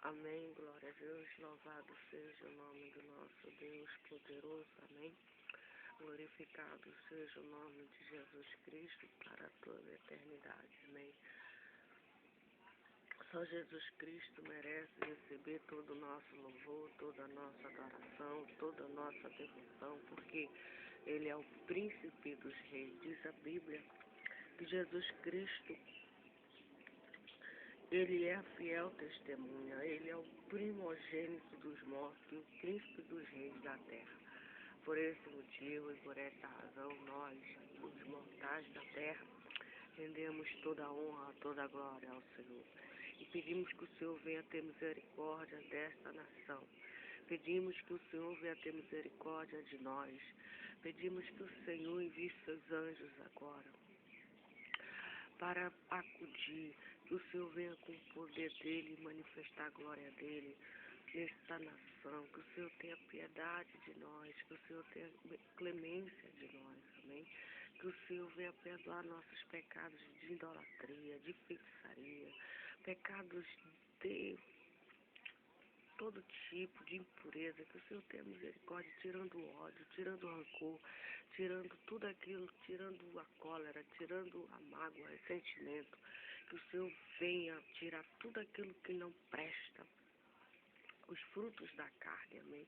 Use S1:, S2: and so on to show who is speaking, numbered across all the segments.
S1: Amém, glória a Deus, louvado seja o nome do nosso Deus poderoso, amém. Glorificado seja o nome de Jesus Cristo para toda a eternidade, amém. Só Jesus Cristo merece receber todo o nosso louvor, toda a nossa adoração, toda a nossa devoção, porque Ele é o príncipe dos reis. Diz a Bíblia que Jesus Cristo, Ele é a fiel testemunha, Ele é o primogênito dos mortos e o príncipe dos reis da terra. Por esse motivo e por essa razão, nós, os mortais da terra, rendemos toda a honra, toda a glória ao Senhor. E pedimos que o Senhor venha ter misericórdia desta nação. Pedimos que o Senhor venha ter misericórdia de nós. Pedimos que o Senhor envie seus anjos agora para acudir, que o Senhor venha com o poder dEle manifestar a glória dEle nesta nação, que o Senhor tenha piedade de nós, que o Senhor tenha clemência de nós, amém? Que o Senhor venha perdoar nossos pecados de idolatria, de feitiçaria, pecados de todo tipo de impureza, que o Senhor tenha misericórdia, tirando o ódio, tirando o rancor, tirando tudo aquilo, tirando a cólera, tirando a mágoa, o ressentimento, que o Senhor venha tirar tudo aquilo que não presta, os frutos da carne, amém?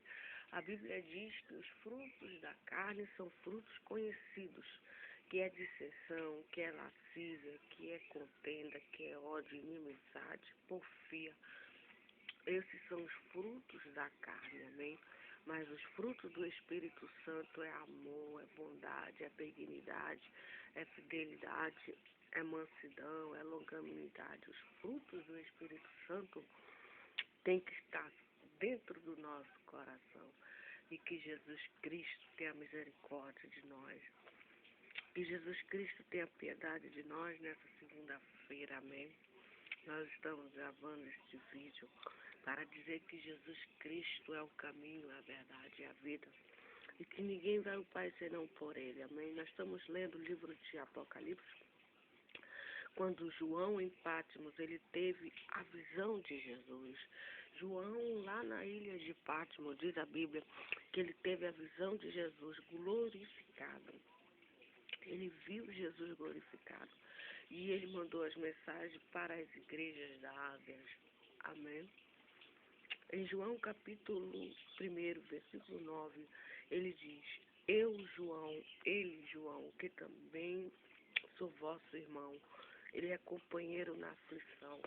S1: A Bíblia diz que os frutos da carne são frutos conhecidos, que é dissensão, que é lascívia, que é contenda, que é ódio, inimizade, porfia. Esses são os frutos da carne, amém? Mas os frutos do Espírito Santo é amor, é bondade, é benignidade, é fidelidade, é mansidão, é longanimidade. Os frutos do Espírito Santo têm que estar dentro do nosso coração. E que Jesus Cristo tenha misericórdia de nós. Que Jesus Cristo tenha piedade de nós nessa segunda-feira, amém? Nós estamos gravando este vídeo para dizer que Jesus Cristo é o caminho, a verdade e a vida. E que ninguém vai ao Pai senão por Ele, amém? Nós estamos lendo o livro de Apocalipse. Quando João em Patmos, ele teve a visão de Jesus. João, lá na ilha de Patmos, diz a Bíblia, que ele teve a visão de Jesus glorificado. Ele viu Jesus glorificado. E ele mandou as mensagens para as igrejas da Ásia. Amém? Em João capítulo 1, versículo 9, ele diz: Eu, João, ele, João, que também sou vosso irmão. Ele é companheiro na aflição.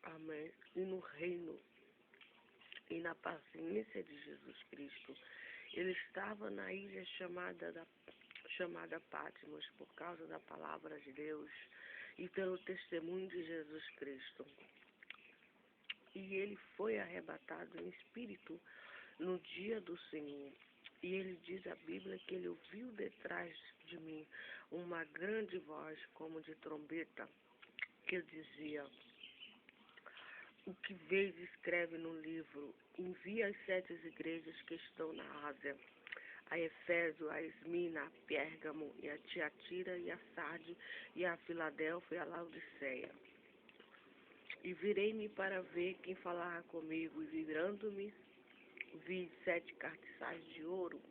S1: Amém? E no reino e na paciência de Jesus Cristo. Ele estava na ilha chamada Patmos por causa da palavra de Deus e pelo testemunho de Jesus Cristo. E ele foi arrebatado em espírito no dia do Senhor. E ele diz a Bíblia que ele ouviu detrás de mim uma grande voz como de trombeta, que dizia: o que vês escreve no livro, envia as 7 igrejas que estão na Ásia, a Efésio, a Esmina, a Pérgamo, e a Tiatira, e a Sarde, e a Filadélfia, e a Laodiceia. E virei-me para ver quem falava comigo, e virando-me, vi 7 cartiçais de ouro.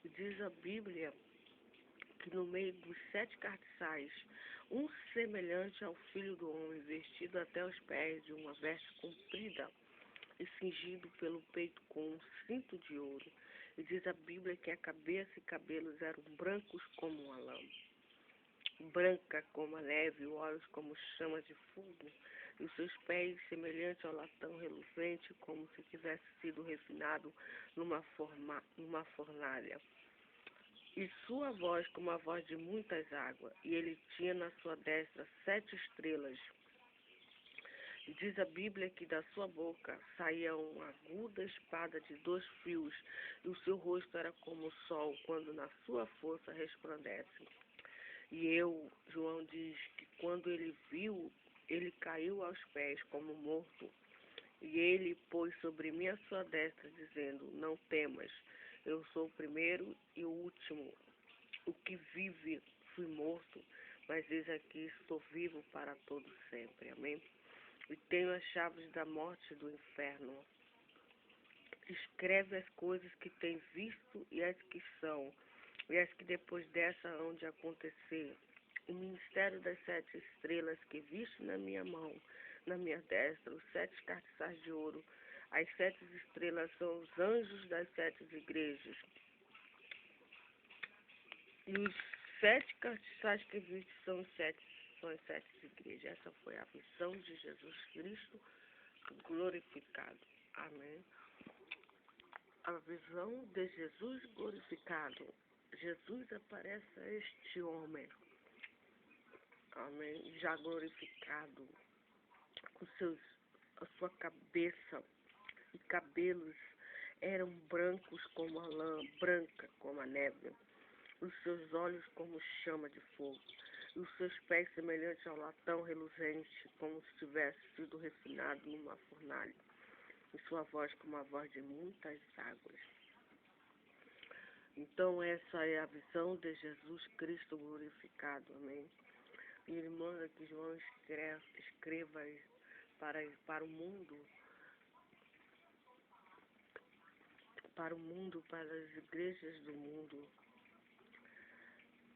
S1: E diz a Bíblia que no meio dos 7 cartiçais, um semelhante ao Filho do Homem, vestido até os pés de uma veste comprida e cingido pelo peito com um cinto de ouro. E diz a Bíblia que a cabeça e cabelos eram brancos como uma lã, branca como a neve, olhos como chamas de fogo, e os seus pés semelhantes ao latão reluzente, como se tivesse sido refinado numa fornalha. E sua voz como a voz de muitas águas, e ele tinha na sua destra 7 estrelas. E diz a Bíblia que da sua boca saía uma aguda espada de 2 fios, e o seu rosto era como o sol, quando na sua força resplandece. E eu, João diz que quando ele viu, ele caiu aos pés como morto. E ele pôs sobre mim a sua destra, dizendo: não temas, eu sou o primeiro e o último. O que vive, fui morto, mas eis aqui estou vivo para todo sempre. Amém? e tenho as chaves da morte e do inferno. Escreve as coisas que tens visto e as que são, e as que depois dessa hão de acontecer. O ministério das 7 estrelas que viste na minha mão, na minha destra, os 7 castiçais de ouro. As 7 estrelas são os anjos das 7 igrejas. E os 7 castiçais que viste são as 7 igrejas. Essa foi a missão de Jesus Cristo glorificado. Amém. A visão de Jesus glorificado. Jesus aparece a este homem. Amém. Já glorificado. Com a sua cabeça e cabelos eram brancos como a lã, branca como a neve. Os seus olhos como chama de fogo. E os seus pés semelhantes ao latão reluzente, como se tivesse sido refinado numa fornalha. E sua voz como a voz de muitas águas. Então essa é a visão de Jesus Cristo glorificado, amém? E ele manda que João escreva para o mundo, para as igrejas do mundo,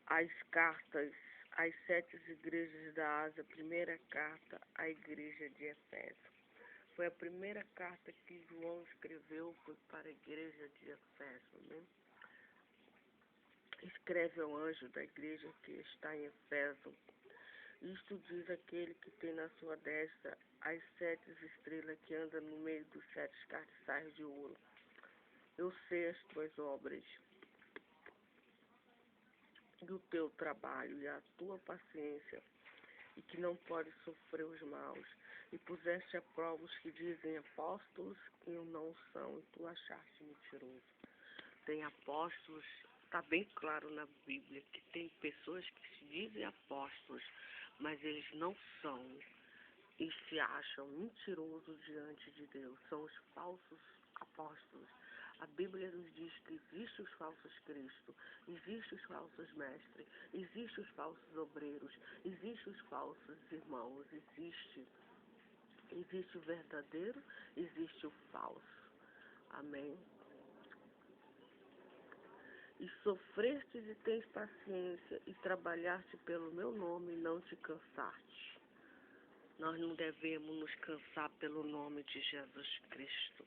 S1: as cartas, as 7 igrejas da Ásia, a primeira carta à igreja de Efésio. Foi a primeira carta que João escreveu, foi para a igreja de Efésio, né? Escreve ao anjo da igreja que está em Efésio. Isto diz aquele que tem na sua destra as 7 estrelas que anda no meio dos 7 castiçais de ouro. Eu sei as tuas obras, e o teu trabalho e a tua paciência, e que não pode sofrer os maus, e puseste a prova os que dizem apóstolos e não são, e tu achaste mentiroso. Tem apóstolos, está bem claro na Bíblia, que tem pessoas que se dizem apóstolos, mas eles não são, e se acham mentirosos diante de Deus. São os falsos apóstolos. A Bíblia nos diz que existem os falsos Cristo, existem os falsos mestres, existem os falsos obreiros, existem os falsos irmãos, existe o verdadeiro, existe o falso. Amém? E sofrestes e tens paciência, e trabalhaste pelo meu nome e não te cansaste. Nós não devemos nos cansar pelo nome de Jesus Cristo.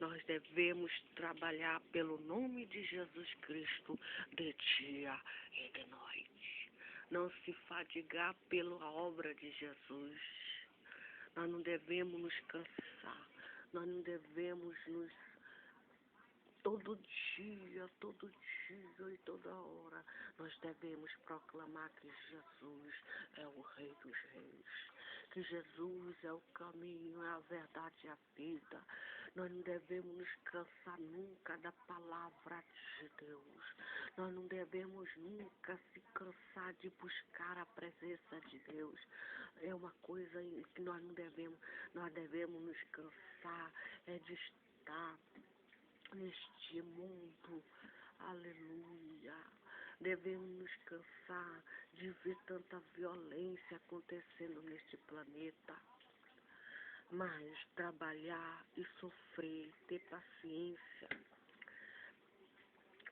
S1: Nós devemos trabalhar pelo nome de Jesus Cristo de dia e de noite. Não se fadigar pela obra de Jesus. Nós não devemos nos cansar. Nós não devemos nos... todo dia e toda hora, nós devemos proclamar que Jesus é o Rei dos Reis. Que Jesus é o caminho, é a verdade e a vida. Nós não devemos nos cansar nunca da palavra de Deus. Nós não devemos nunca se cansar de buscar a presença de Deus. É uma coisa que nós não devemos, nós devemos nos cansar, de estar neste mundo. Aleluia. Devemos nos cansar de ver tanta violência acontecendo neste planeta. Mas trabalhar e sofrer, ter paciência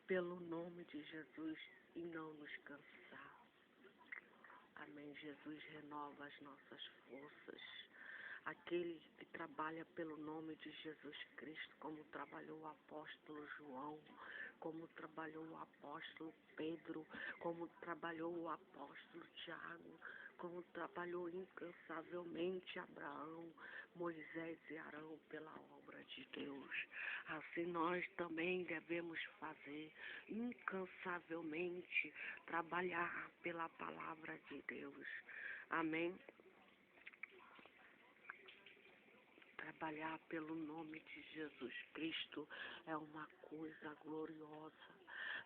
S1: pelo nome de Jesus e não nos cansar. Amém. Jesus renova as nossas forças. Aquele que trabalha pelo nome de Jesus Cristo, como trabalhou o apóstolo João, como trabalhou o apóstolo Pedro, como trabalhou o apóstolo Tiago, como trabalhou incansavelmente Abraão, Moisés e Arão pela obra de Deus. Assim nós também devemos fazer incansavelmente, trabalhar pela palavra de Deus. Amém? Trabalhar pelo nome de Jesus Cristo é uma coisa gloriosa.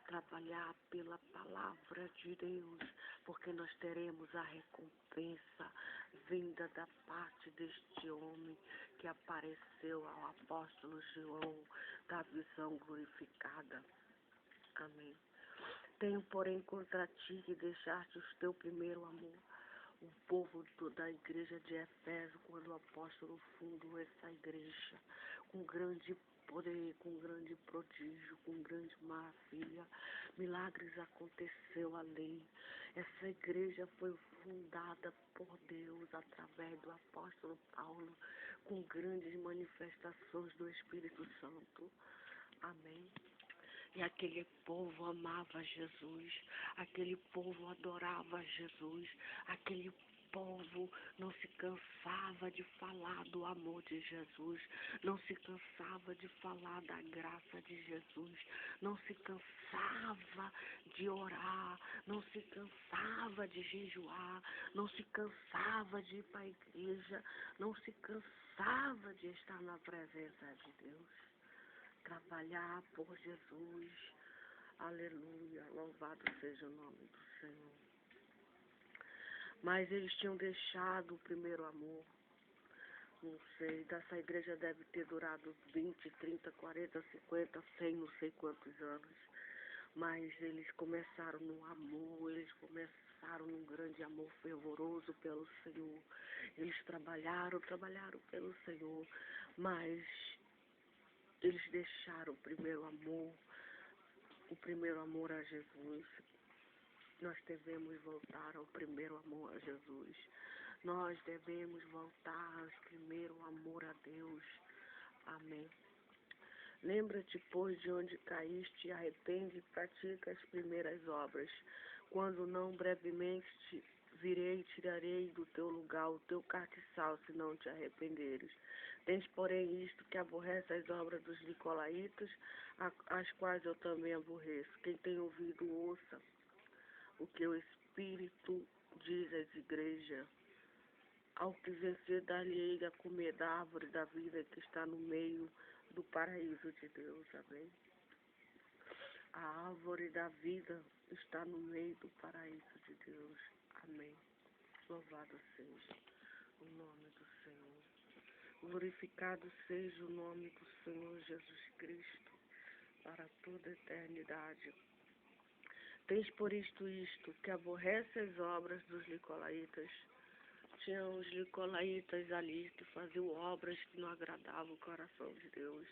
S1: Trabalhar pela palavra de Deus, porque nós teremos a recompensa vinda da parte deste homem que apareceu ao apóstolo João da visão glorificada. Amém. Tenho, porém, contra ti que deixaste o teu primeiro amor. o povo da igreja de Efésio, quando o apóstolo fundou essa igreja, com grande poder, com grande prodígio, com grande maravilha, milagres aconteceu ali. Essa igreja foi fundada por Deus através do apóstolo Paulo, com grandes manifestações do Espírito Santo. Amém. E aquele povo amava Jesus, aquele povo adorava Jesus, aquele povo não se cansava de falar do amor de Jesus, não se cansava de falar da graça de Jesus, não se cansava de orar, não se cansava de jejuar, não se cansava de ir para a igreja, não se cansava de estar na presença de Deus. Trabalhar por Jesus. Aleluia. Louvado seja o nome do Senhor. Mas eles tinham deixado o primeiro amor. Não sei, dessa igreja deve ter durado 20, 30, 40, 50, 100, não sei quantos anos. Mas eles começaram no amor, eles começaram num grande amor fervoroso pelo Senhor. Eles trabalharam pelo Senhor, mas eles deixaram o primeiro amor a Jesus. Nós devemos voltar ao primeiro amor a Jesus. Nós devemos voltar ao primeiro amor a Deus. Amém. Lembra-te, pois, de onde caíste, arrepende e pratica as primeiras obras. Quando não, brevemente virei e tirarei do teu lugar o teu castiçal, se não te arrependeres. Tens, porém, isto que aborrece as obras dos nicolaítas, as quais eu também aborreço. Quem tem ouvido, ouça o que o Espírito diz às igrejas. Ao que vencer, dar-lhe-ei a comer da árvore da vida que está no meio do paraíso de Deus. Amém. A árvore da vida está no meio do paraíso de Deus. Amém. Louvado seja o nome do Senhor. Glorificado seja o nome do Senhor Jesus Cristo, para toda a eternidade. Tens por isto, que aborrece as obras dos nicolaítas. Tinham os nicolaítas ali que faziam obras que não agradavam o coração de Deus.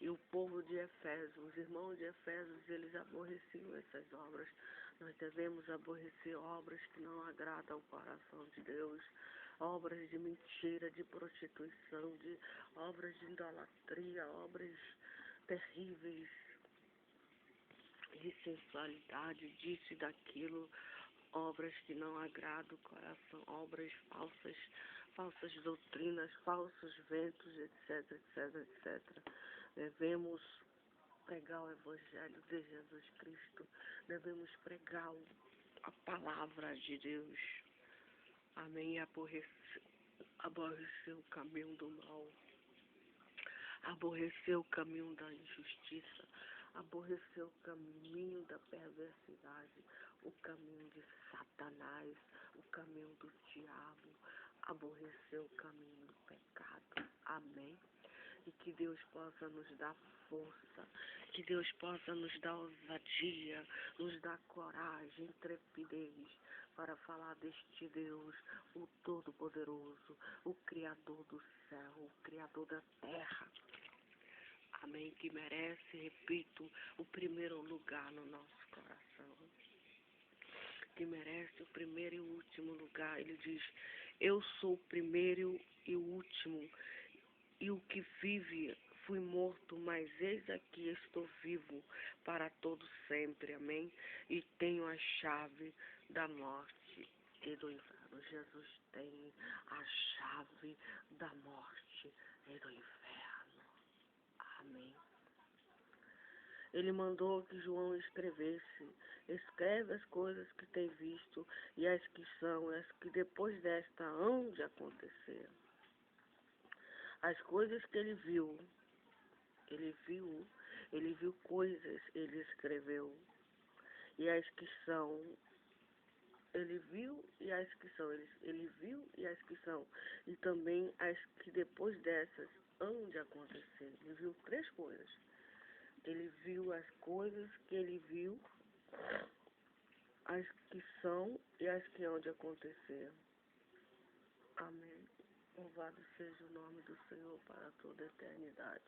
S1: E o povo de Efésio, os irmãos de Efésio, eles aborreciam essas obras. Nós devemos aborrecer obras que não agradam o coração de Deus. Obras de mentira, de prostituição, obras de idolatria, obras terríveis, de sensualidade, disso e daquilo, obras que não agradam o coração, obras falsas doutrinas, falsos ventos, etc, etc, etc. Devemos pregar o Evangelho de Jesus Cristo, devemos pregar a palavra de Deus. Amém. Aborrecer o caminho do mal, aborrecer o caminho da injustiça, aborrecer o caminho da perversidade, o caminho de Satanás, o caminho do diabo, aborrecer o caminho do pecado. Amém. E que Deus possa nos dar força, que Deus possa nos dar ousadia, nos dar coragem, intrepidez, para falar deste Deus, o Todo-Poderoso, o Criador do céu, o Criador da terra. Amém, que merece, repito, o primeiro lugar no nosso coração. Que merece o primeiro e o último lugar. Ele diz, eu sou o primeiro e o último, e o que vive fui morto, mas eis aqui estou vivo para todo sempre. Amém? E tenho a chave da morte e do inferno. Jesus tem a chave da morte e do inferno. Amém. Ele mandou que João escrevesse. Escreve as coisas que tem visto e as que são, as que depois desta hão de acontecer. As coisas que ele viu coisas, ele escreveu. E as que são, ele viu e as que são, ele viu e as que são. E também as que depois dessas hão de acontecer. Ele viu 3 coisas. Ele viu as coisas que ele viu, as que são e as que hão de acontecer. Amém. Louvado seja o nome do Senhor para toda a eternidade.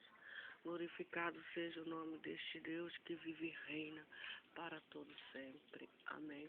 S1: Glorificado seja o nome deste Deus que vive e reina para todo sempre. Amém.